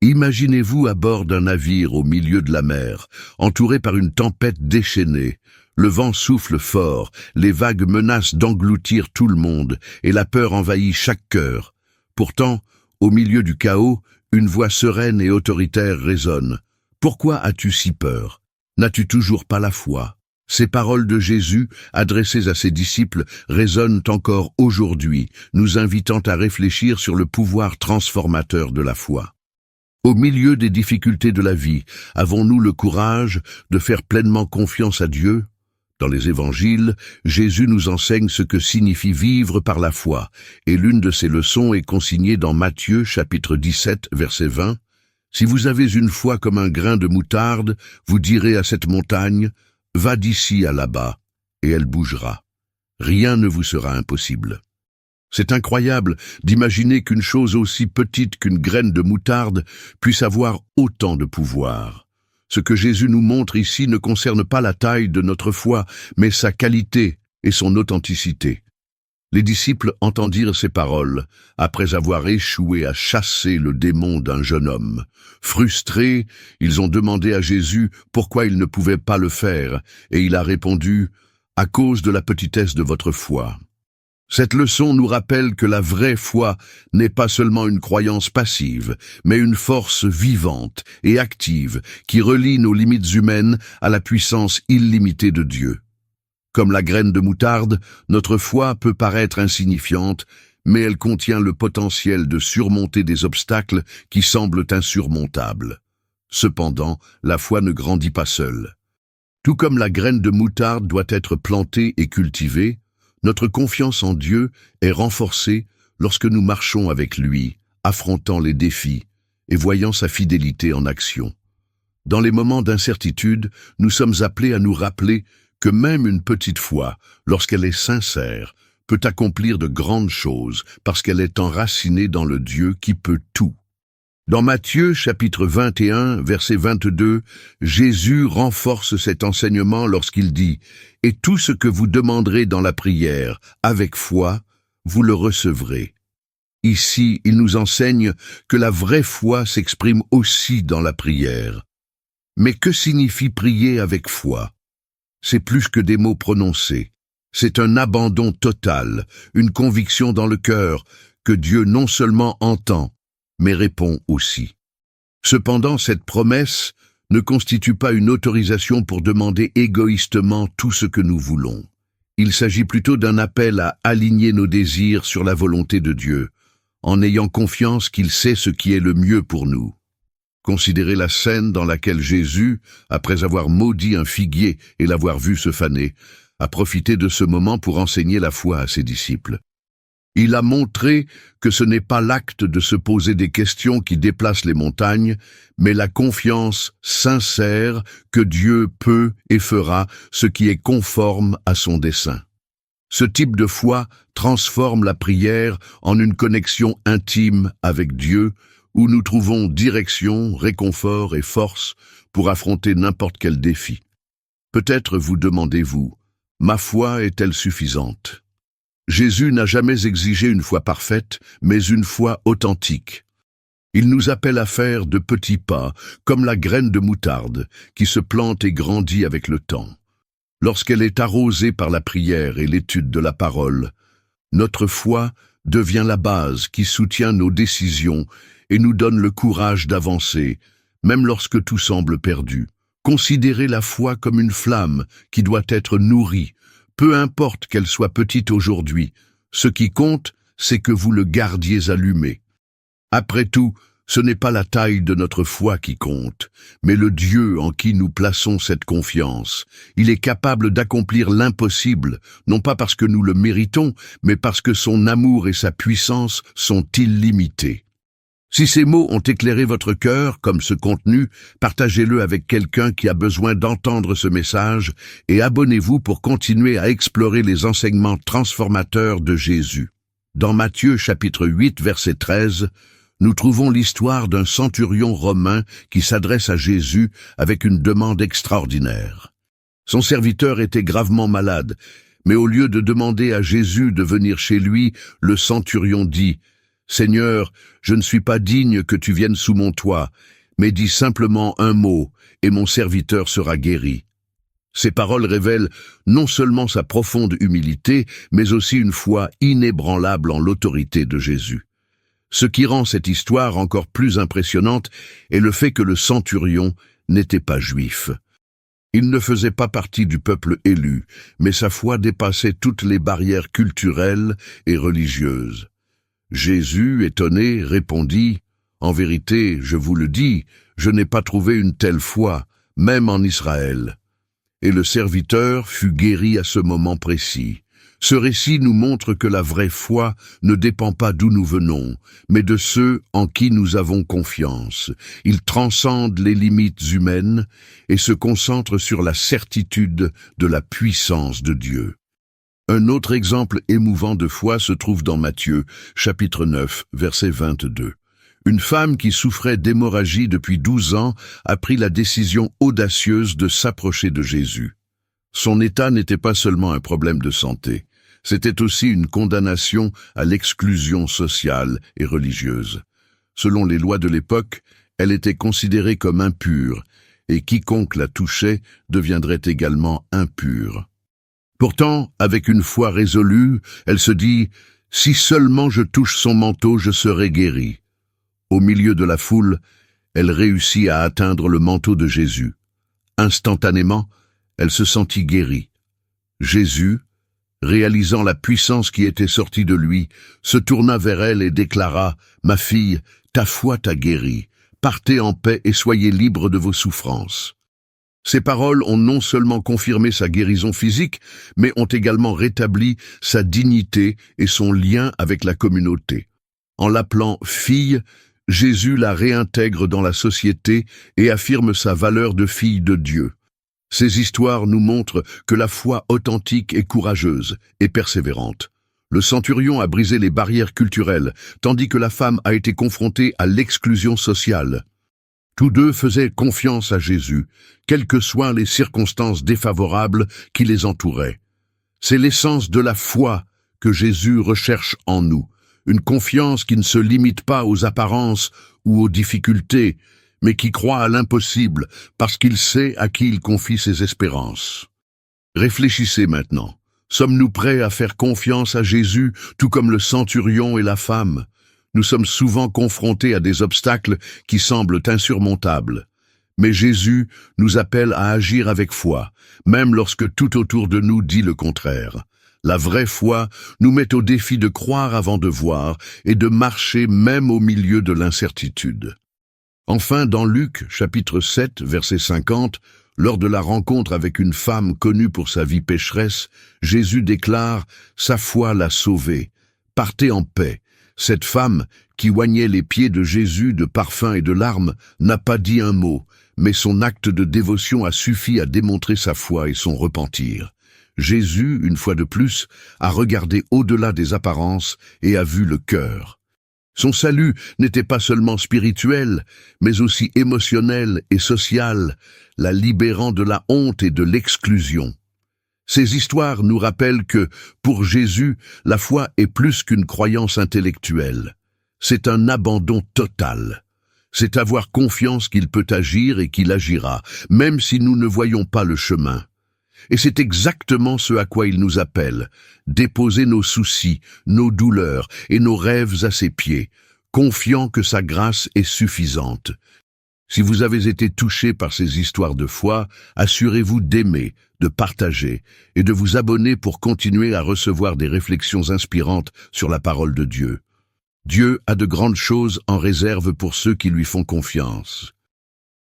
Imaginez-vous à bord d'un navire au milieu de la mer, entouré par une tempête déchaînée. Le vent souffle fort, les vagues menacent d'engloutir tout le monde, et la peur envahit chaque cœur. Pourtant, au milieu du chaos, une voix sereine et autoritaire résonne. « Pourquoi as-tu si peur? N'as-tu toujours pas la foi ?» Ces paroles de Jésus, adressées à ses disciples, résonnent encore aujourd'hui, nous invitant à réfléchir sur le pouvoir transformateur de la foi. Au milieu des difficultés de la vie, avons-nous le courage de faire pleinement confiance à Dieu? Dans les évangiles, Jésus nous enseigne ce que signifie vivre par la foi, et l'une de ces leçons est consignée dans Matthieu chapitre 17, verset 20. « Si vous avez une foi comme un grain de moutarde, vous direz à cette montagne, « Va d'ici à là-bas », et elle bougera. Rien ne vous sera impossible. » C'est incroyable d'imaginer qu'une chose aussi petite qu'une graine de moutarde puisse avoir autant de pouvoir. Ce que Jésus nous montre ici ne concerne pas la taille de notre foi, mais sa qualité et son authenticité. Les disciples entendirent ces paroles, après avoir échoué à chasser le démon d'un jeune homme. Frustrés, ils ont demandé à Jésus pourquoi il ne pouvait pas le faire, et il a répondu « À cause de la petitesse de votre foi ». Cette leçon nous rappelle que la vraie foi n'est pas seulement une croyance passive, mais une force vivante et active qui relie nos limites humaines à la puissance illimitée de Dieu. Comme la graine de moutarde, notre foi peut paraître insignifiante, mais elle contient le potentiel de surmonter des obstacles qui semblent insurmontables. Cependant, la foi ne grandit pas seule. Tout comme la graine de moutarde doit être plantée et cultivée, notre confiance en Dieu est renforcée lorsque nous marchons avec lui, affrontant les défis et voyant sa fidélité en action. Dans les moments d'incertitude, nous sommes appelés à nous rappeler que même une petite foi, lorsqu'elle est sincère, peut accomplir de grandes choses parce qu'elle est enracinée dans le Dieu qui peut tout. Dans Matthieu chapitre 21, verset 22, Jésus renforce cet enseignement lorsqu'il dit « Et tout ce que vous demanderez dans la prière, avec foi, vous le recevrez. » Ici, il nous enseigne que la vraie foi s'exprime aussi dans la prière. Mais que signifie prier avec foi? C'est plus que des mots prononcés. C'est un abandon total, une conviction dans le cœur que Dieu non seulement entend, mais répond aussi. Cependant, cette promesse ne constitue pas une autorisation pour demander égoïstement tout ce que nous voulons. Il s'agit plutôt d'un appel à aligner nos désirs sur la volonté de Dieu, en ayant confiance qu'il sait ce qui est le mieux pour nous. Considérez la scène dans laquelle Jésus, après avoir maudit un figuier et l'avoir vu se faner, a profité de ce moment pour enseigner la foi à ses disciples. Il a montré que ce n'est pas l'acte de se poser des questions qui déplacent les montagnes, mais la confiance sincère que Dieu peut et fera ce qui est conforme à son dessein. Ce type de foi transforme la prière en une connexion intime avec Dieu, où nous trouvons direction, réconfort et force pour affronter n'importe quel défi. Peut-être vous demandez-vous, ma foi est-elle suffisante ? Jésus n'a jamais exigé une foi parfaite, mais une foi authentique. Il nous appelle à faire de petits pas, comme la graine de moutarde, qui se plante et grandit avec le temps. Lorsqu'elle est arrosée par la prière et l'étude de la parole, notre foi devient la base qui soutient nos décisions et nous donne le courage d'avancer, même lorsque tout semble perdu. Considérez la foi comme une flamme qui doit être nourrie. Peu importe qu'elle soit petite aujourd'hui, ce qui compte, c'est que vous le gardiez allumé. Après tout, ce n'est pas la taille de notre foi qui compte, mais le Dieu en qui nous plaçons cette confiance. Il est capable d'accomplir l'impossible, non pas parce que nous le méritons, mais parce que son amour et sa puissance sont illimités. Si ces mots ont éclairé votre cœur, comme ce contenu, partagez-le avec quelqu'un qui a besoin d'entendre ce message et abonnez-vous pour continuer à explorer les enseignements transformateurs de Jésus. Dans Matthieu chapitre 8, verset 13, nous trouvons l'histoire d'un centurion romain qui s'adresse à Jésus avec une demande extraordinaire. Son serviteur était gravement malade, mais au lieu de demander à Jésus de venir chez lui, le centurion dit « Seigneur, je ne suis pas digne que tu viennes sous mon toit, mais dis simplement un mot, et mon serviteur sera guéri. » Ces paroles révèlent non seulement sa profonde humilité, mais aussi une foi inébranlable en l'autorité de Jésus. Ce qui rend cette histoire encore plus impressionnante est le fait que le centurion n'était pas juif. Il ne faisait pas partie du peuple élu, mais sa foi dépassait toutes les barrières culturelles et religieuses. Jésus, étonné, répondit « En vérité, je vous le dis, je n'ai pas trouvé une telle foi, même en Israël. » Et le serviteur fut guéri à ce moment précis. Ce récit nous montre que la vraie foi ne dépend pas d'où nous venons, mais de ceux en qui nous avons confiance. Il transcende les limites humaines et se concentre sur la certitude de la puissance de Dieu. Un autre exemple émouvant de foi se trouve dans Matthieu, chapitre 9, verset 22. Une femme qui souffrait d'hémorragie depuis 12 ans a pris la décision audacieuse de s'approcher de Jésus. Son état n'était pas seulement un problème de santé, c'était aussi une condamnation à l'exclusion sociale et religieuse. Selon les lois de l'époque, elle était considérée comme impure, et quiconque la touchait deviendrait également impur. Pourtant, avec une foi résolue, elle se dit « Si seulement je touche son manteau, je serai guérie ». Au milieu de la foule, elle réussit à atteindre le manteau de Jésus. Instantanément, elle se sentit guérie. Jésus, réalisant la puissance qui était sortie de lui, se tourna vers elle et déclara « Ma fille, ta foi t'a guérie. Partez en paix et soyez libre de vos souffrances. » Ces paroles ont non seulement confirmé sa guérison physique, mais ont également rétabli sa dignité et son lien avec la communauté. En l'appelant « fille », Jésus la réintègre dans la société et affirme sa valeur de fille de Dieu. Ces histoires nous montrent que la foi authentique est courageuse et persévérante. Le centurion a brisé les barrières culturelles, tandis que la femme a été confrontée à l'exclusion sociale. Tous deux faisaient confiance à Jésus, quelles que soient les circonstances défavorables qui les entouraient. C'est l'essence de la foi que Jésus recherche en nous. Une confiance qui ne se limite pas aux apparences ou aux difficultés, mais qui croit à l'impossible parce qu'il sait à qui il confie ses espérances. Réfléchissez maintenant. Sommes-nous prêts à faire confiance à Jésus, tout comme le centurion et la femme? Nous sommes souvent confrontés à des obstacles qui semblent insurmontables. Mais Jésus nous appelle à agir avec foi, même lorsque tout autour de nous dit le contraire. La vraie foi nous met au défi de croire avant de voir et de marcher même au milieu de l'incertitude. Enfin, dans Luc, chapitre 7, verset 50, lors de la rencontre avec une femme connue pour sa vie pécheresse, Jésus déclare « Sa foi l'a sauvée. Partez en paix. » Cette femme, qui oignait les pieds de Jésus de parfums et de larmes, n'a pas dit un mot, mais son acte de dévotion a suffi à démontrer sa foi et son repentir. Jésus, une fois de plus, a regardé au-delà des apparences et a vu le cœur. Son salut n'était pas seulement spirituel, mais aussi émotionnel et social, la libérant de la honte et de l'exclusion. Ces histoires nous rappellent que, pour Jésus, la foi est plus qu'une croyance intellectuelle. C'est un abandon total. C'est avoir confiance qu'il peut agir et qu'il agira, même si nous ne voyons pas le chemin. Et c'est exactement ce à quoi il nous appelle, déposer nos soucis, nos douleurs et nos rêves à ses pieds, confiant que sa grâce est suffisante. Si vous avez été touché par ces histoires de foi, assurez-vous d'aimer, de partager et de vous abonner pour continuer à recevoir des réflexions inspirantes sur la parole de Dieu. Dieu a de grandes choses en réserve pour ceux qui lui font confiance.